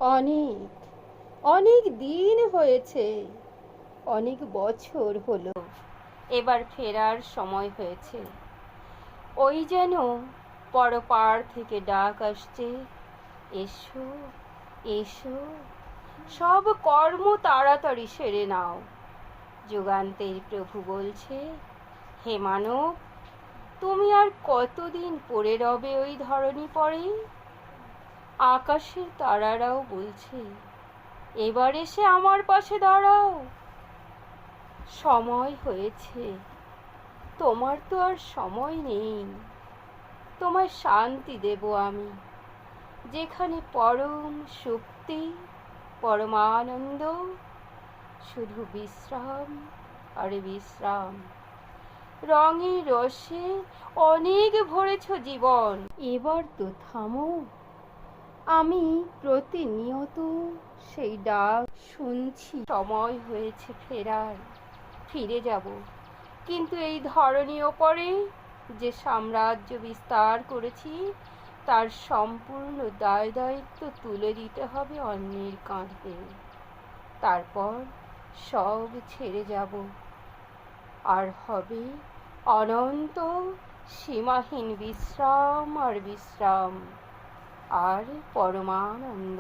অনেক অনেক দিন হয়েছে, অনেক বছর হলো। এবার ফেরার সময় হয়েছে। ওই যেন পরপার থেকে ডাক আসছে, এসো এসো, সব কর্ম তাড়াতাড়ি সেরে নাও। যুগান্তের প্রভু বলছে, হে মানব, তুমি আর কতদিন পড়ে রবে ওই ধরনী পড়ে? আকাশের তারারাও বলছে, এবার এসে আমার পাশে দাঁড়াও। সময় হয়েছে, তোমার তো আর সময় নেই। তোমায় শান্তি দেব আমি, যেখানে পরম সুক্তি, পরমানন্দ, শুধু বিশ্রাম আর বিশ্রাম। রঙে রসে অনেক ভরেছ জীবন, এবার তো থামো। আমি প্রতিনিয়ত সেই ডাক শুনছি। সময় হয়েছে ফেরার, ফিরে যাব, কিন্তু এই ধরনী ওপরে যে সাম্রাজ্য বিস্তার করেছি তার সম্পূর্ণ দায় দায়িত্ব তুলে দিতে হবে অন্যের কাঁধে। তারপর সব ছেড়ে যাব, আর হবে অনন্ত সীমাহীন বিশ্রাম আর বিশ্রাম আর পরমানন্দ।